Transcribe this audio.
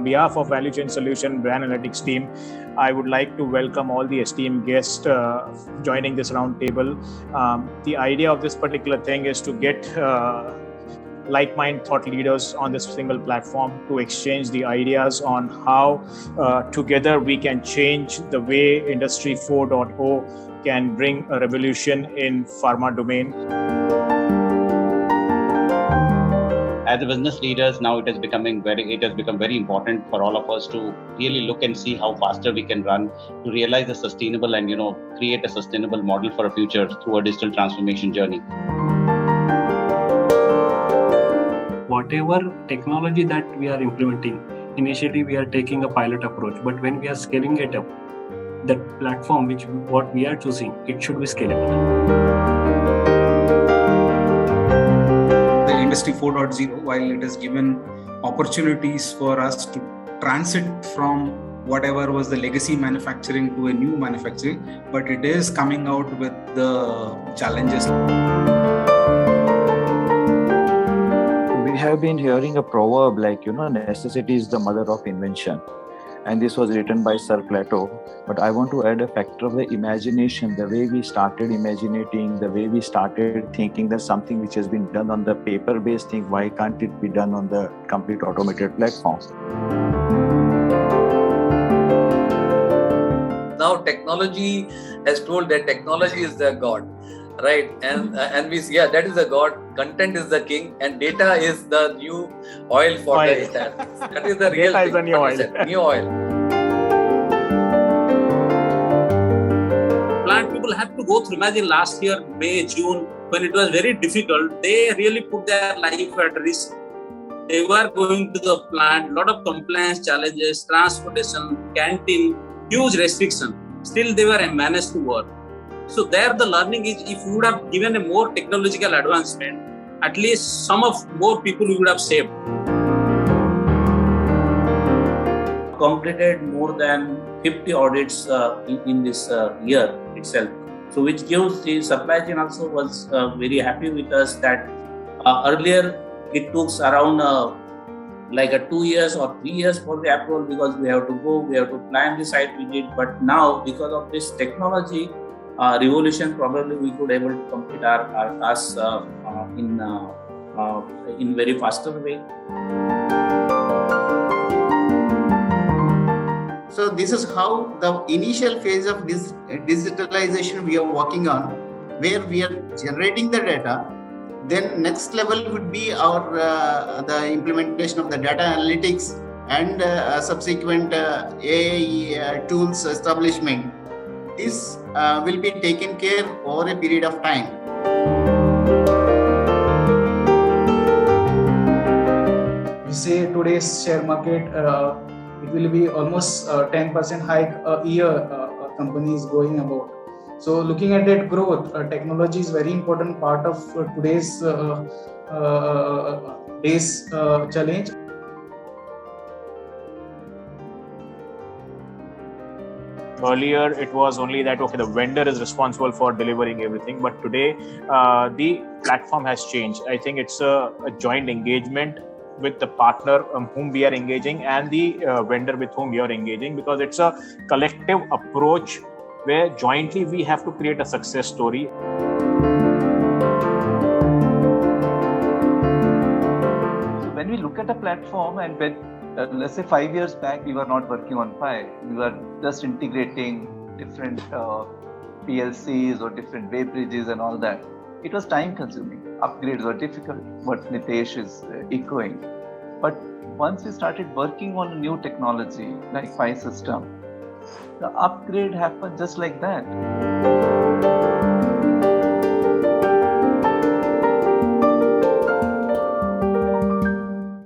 on behalf of Value Chain Solution Brand Analytics team, I would like to welcome all the esteemed guests joining this roundtable. The idea of this particular thing is to get like-minded thought leaders on this single platform to exchange the ideas on how together we can change the way Industry 4.0 can bring a revolution in pharma domain. As a business leaders, now it has become very important for all of us to really look and see how faster we can run to realize a sustainable and create a sustainable model for a future through a digital transformation journey. Whatever technology that we are implementing, initially we are taking a pilot approach, but when we are scaling it up, the platform what we are choosing, it should be scalable. The Industry 4.0, while it has given opportunities for us to transit from whatever was the legacy manufacturing to a new manufacturing, but it is coming out with the challenges. We have been hearing a proverb like, necessity is the mother of invention. And this was written by Sir Plato. But I want to add a factor of the imagination, the way we started imagining, the way we started thinking that something which has been done on the paper-based thing, why can't it be done on the complete automated platform? Now technology has told that technology is the God. Right, and we see, that is the God. Content is the king, and data is the new oil for the entire. That is the real data thing. Is the new oil. New oil. Plant people have to go through. Imagine last year, May, June, when it was very difficult, they really put their life at risk. They were going to the plant, lot of compliance challenges, transportation, canteen, huge restriction. Still, they were managed to work. So there the learning is, if you would have given a more technological advancement, at least some of more people you would have saved. Completed more than 50 audits in this year itself. So which gives the supply chain also was very happy with us that earlier it took around like 2 years or 3 years for the approval because we have to go, we have to plan the site visit. But now because of this technology, revolution, probably we could able to complete our tasks in very faster way. So this is how the initial phase of digitalization we are working on, where we are generating the data. Then next level would be our the implementation of the data analytics and subsequent AI tools establishment. This will be taken care over a period of time. We say today's share market, it will be almost 10% hike a year companies going about. So looking at that growth, technology is very important part of today's day's challenge. Earlier, it was only that, the vendor is responsible for delivering everything. But today, the platform has changed. I think it's a joint engagement with the partner whom we are engaging and the vendor with whom we are engaging, because it's a collective approach where jointly we have to create a success story. When we look at a platform and when let's say 5 years back, we were not working on Pi. We were just integrating different PLCs or different web bridges and all that. It was time consuming. Upgrades were difficult, what Nitesh is echoing. But once we started working on a new technology like Pi system, the upgrade happened just like that.